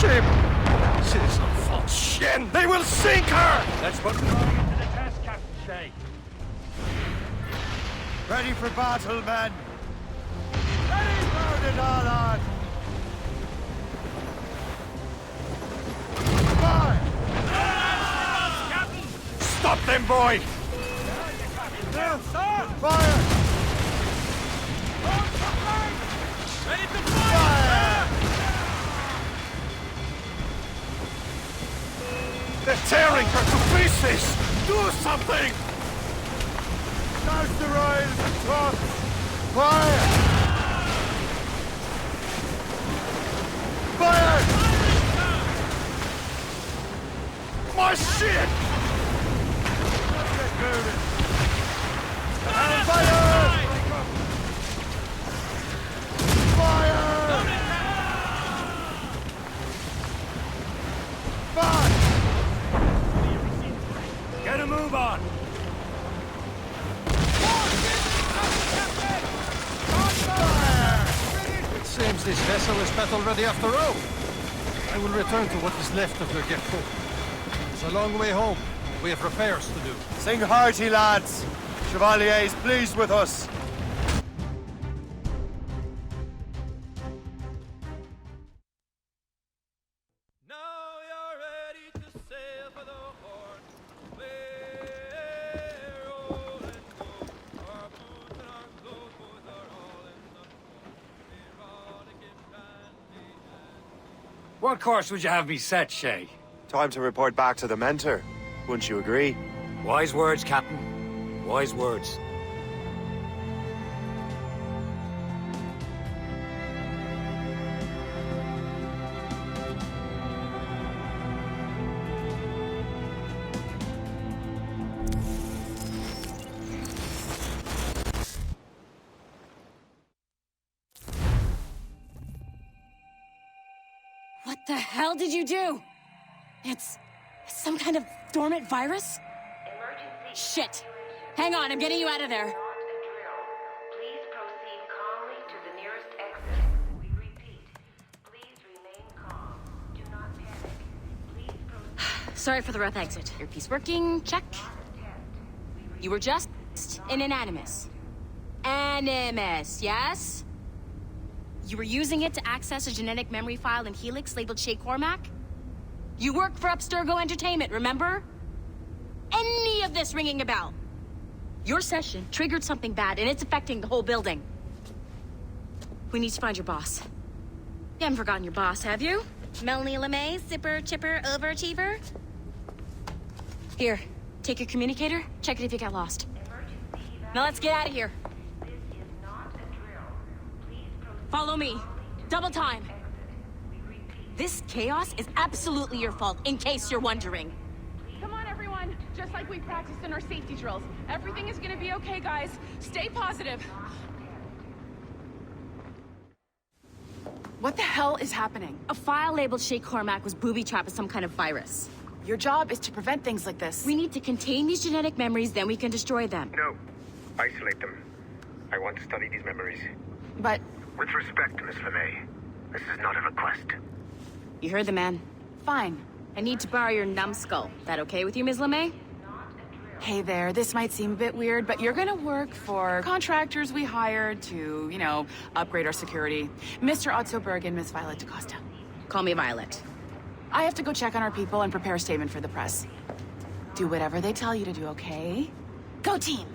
him! Citizen von Shen! They will sink her! Let's put them all into the test, Captain Shay. Ready for battle, men! Ready for it all on! Fire! Stop them, boy! Fire! Ready to fire! They're tearing her to pieces! Do something! Douse the royals and trucks! Fire! Fire! My shit! Get moving! And fire! Fire! Fire! Get a move on! It seems this vessel is battle ready after all. I will return to what is left of your Gertrude. It's a long way home. We have repairs to do. Sing hearty, lads! Chevalier is pleased with us. What course would you have me set, Shay? Time to report back to the mentor. Wouldn't you agree? Wise words, Captain. Wise words. What the hell did you do? It's some kind of dormant virus? Emergency. Shit. Hang on, I'm getting you out of there. Not a drill. Please proceed calmly to the nearest exit. We repeat. Please remain calm. Do not panic. Please proceed. Sorry for the rough exit. Earpiece working, check. You were just an Animus. Animus, yes? You were using it to access a genetic memory file in Helix labeled Shay Cormac? You work for Abstergo Entertainment, remember? Any of this ringing a bell? Your session triggered something bad, and it's affecting the whole building. We need to find your boss. You haven't forgotten your boss, have you? Melanie LeMay, zipper, chipper, overachiever? Here, take your communicator, check it if you get lost. Now let's get out of here. This is not a drill. Please proceed. Follow me. Double time. We repeat. This chaos is absolutely your fault, in case you're wondering. Come on, everyone. Just like we practiced in our safety drills. Everything is gonna be okay, guys. Stay positive. What the hell is happening? A file labeled Shay Cormac was booby-trapped with some kind of virus. Your job is to prevent things like this. We need to contain these genetic memories, then we can destroy them. No. Isolate them. I want to study these memories. But With respect, Miss LeMay, this is not a request. You heard the man. fine. I need to borrow your numbskull. That okay with you, Ms. LeMay? Hey there, this might seem a bit weird, but you're gonna work for contractors we hired to, upgrade our security. Mr. Otto Berg and Miss Violet DaCosta. Call me Violet. I have to go check on our people and prepare a statement for the press. Do whatever they tell you to do, okay? Go team!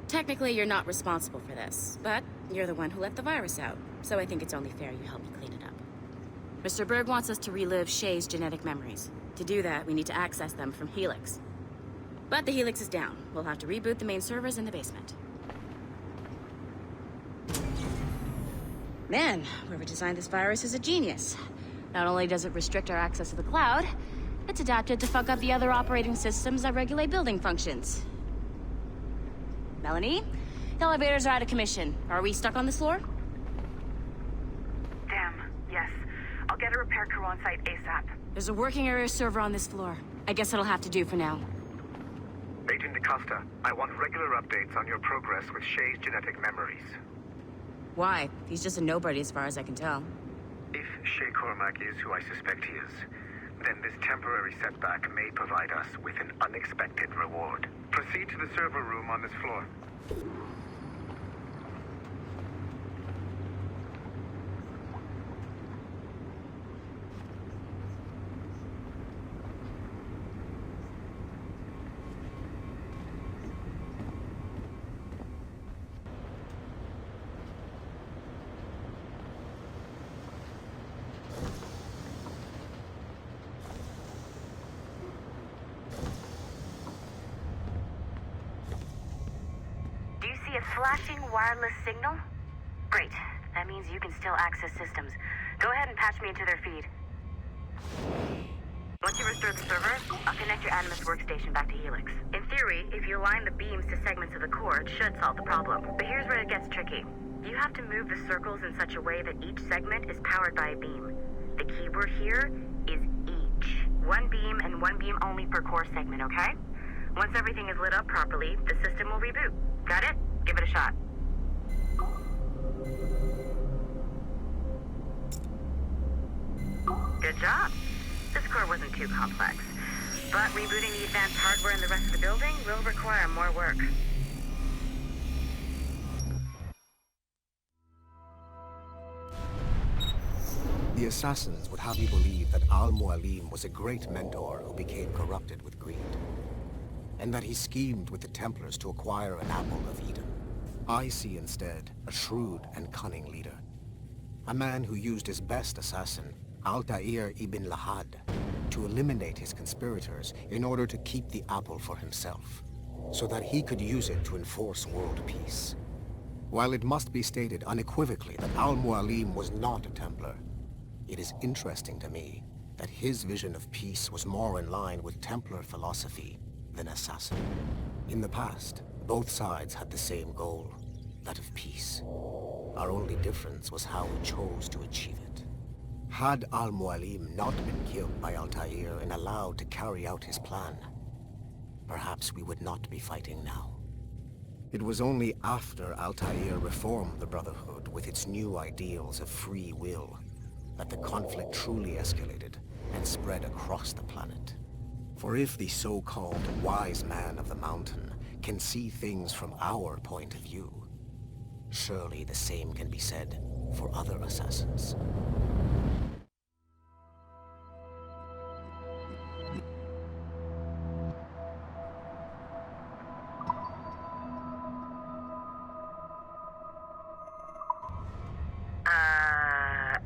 Technically, you're not responsible for this, but you're the one who let the virus out, so I think it's only fair you help me clean it up. Mr. Berg wants us to relive Shay's genetic memories. To do that, we need to access them from Helix. But the Helix is down. We'll have to reboot the main servers in the basement. Man, whoever designed this virus is a genius. Not only does it restrict our access to the cloud, it's adapted to fuck up the other operating systems that regulate building functions. Melanie? The elevators are out of commission. Are we stuck on this floor? Damn, yes. I'll get a repair crew on site ASAP. There's a working area server on this floor. I guess it'll have to do for now. Agent DaCosta, I want regular updates on your progress with Shay's genetic memories. Why? He's just a nobody as far as I can tell. If Shay Cormac is who I suspect he is, then this temporary setback may provide us with an unexpected reward. Proceed to the server room on this floor. Do you see a flashing wireless signal? Great. That means you can still access systems. Go ahead and patch me into their feed. Once you restore the server, I'll connect your Animus workstation back to Helix. In theory, if you align the beams to segments of the core, it should solve the problem. But here's where it gets tricky. You have to move the circles in such a way that each segment is powered by a beam. The keyword here is each. One beam and one beam only per core segment, okay? Once everything is lit up properly, the system will reboot. Got it? Give it a shot. Good job. This core wasn't too complex. But rebooting the advanced hardware in the rest of the building will require more work. The assassins would have you believe that Mualim was a great mentor who became corrupted with greed, and that he schemed with the Templars to acquire an apple of Eden. I see instead a shrewd and cunning leader, a man who used his best assassin, Altair ibn Lahad, to eliminate his conspirators in order to keep the apple for himself, so that he could use it to enforce world peace. While it must be stated unequivocally that Mualim was not a Templar, it is interesting to me that his vision of peace was more in line with Templar philosophy than assassin. In the past, both sides had the same goal, that of peace. Our only difference was how we chose to achieve it. Had Mualim not been killed by Altair and allowed to carry out his plan, perhaps we would not be fighting now. It was only after Altair reformed the Brotherhood with its new ideals of free will that the conflict truly escalated and spread across the planet. For if the so-called wise man of the mountain can see things from our point of view, surely the same can be said for other assassins.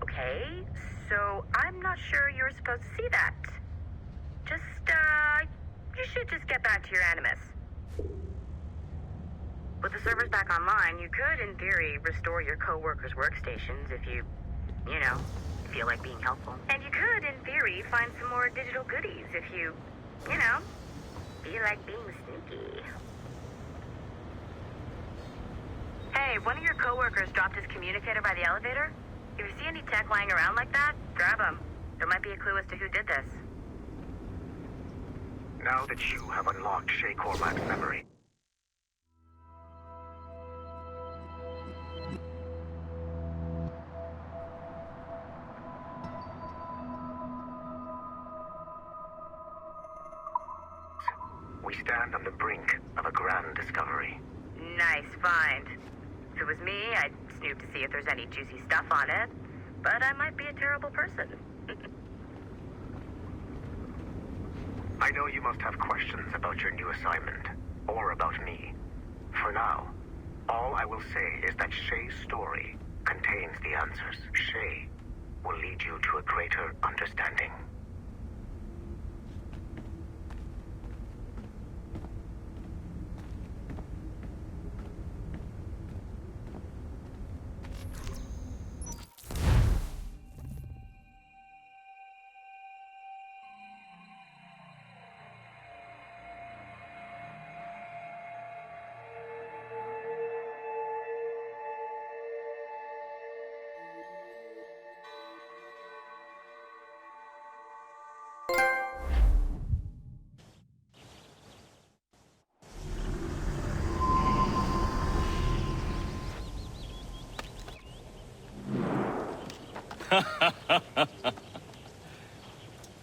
Okay. So I'm not sure you're supposed to see that. You should just get back to your Animus. With the servers back online, you could, in theory, restore your co-workers' workstations if you feel like being helpful. And you could, in theory, find some more digital goodies if you feel like being sneaky. Hey, one of your co-workers dropped his communicator by the elevator. If you see any tech lying around like that, grab them. There might be a clue as to who did this. Now that you have unlocked Shay Cormac's memory, we stand on the brink of a grand discovery. Nice find. If it was me, I'd snoop to see if there's any juicy stuff on it. But I might be a terrible person. I know you must have questions about your new assignment, or about me. For now, all I will say is that Shay's story contains the answers. Shay will lead you to a greater understanding.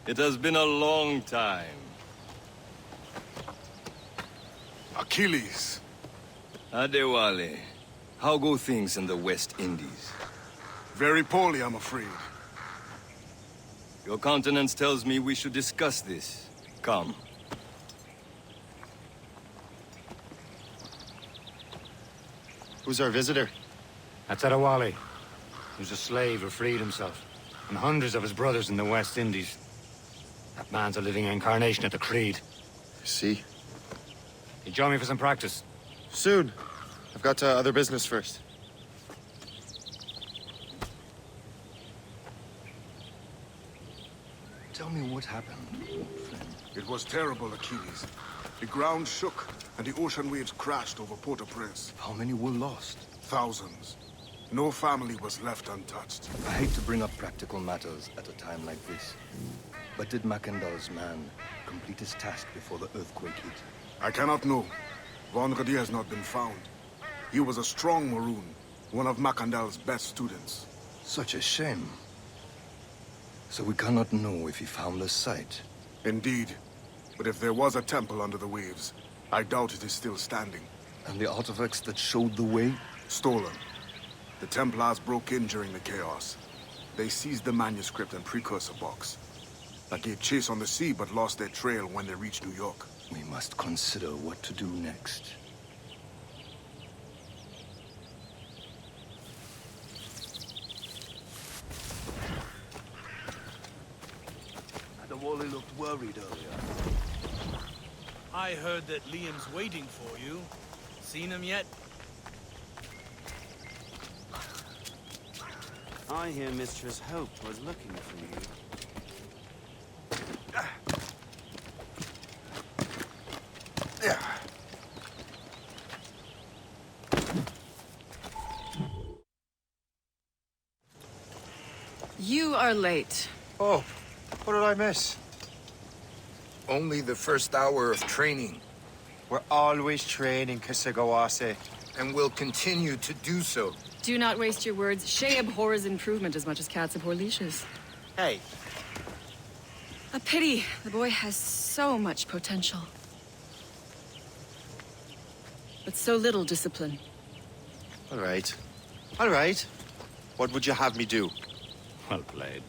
It has been a long time. Achilles. Adewale, how go things in the West Indies? Very poorly, I'm afraid. Your countenance tells me we should discuss this. Come. Who's our visitor? That's Adewale. He was a slave who freed himself. And hundreds of his brothers in the West Indies. That man's a living incarnation of the Creed. See? You join me for some practice? Soon. I've got other business first. Tell me what happened, friend. It was terrible, Achilles. The ground shook, and the ocean waves crashed over Port-au-Prince. How many were lost? Thousands. No family was left untouched. I hate to bring up practical matters at a time like this. But did Macandal's man complete his task before the earthquake hit? I cannot know. Vendredi has not been found. He was a strong Maroon, one of Macandal's best students. Such a shame. So we cannot know if he found the site. Indeed. But if there was a temple under the waves, I doubt it is still standing. And the artifacts that showed the way? Stolen. The Templars broke in during the chaos. They seized the manuscript and precursor box. They gave chase on the sea but lost their trail when they reached New York. We must consider what to do next. Adewale looked worried earlier. I heard that Liam's waiting for you. Seen him yet? I hear Mistress Hope was looking for you. You are late. Oh, what did I miss? Only the first hour of training. We're always training, Kisagawase. And will continue to do so. Do not waste your words. Shay abhors improvement as much as cats abhor leashes. Hey. A pity. The boy has so much potential. But so little discipline. All right. All right. What would you have me do? Well played.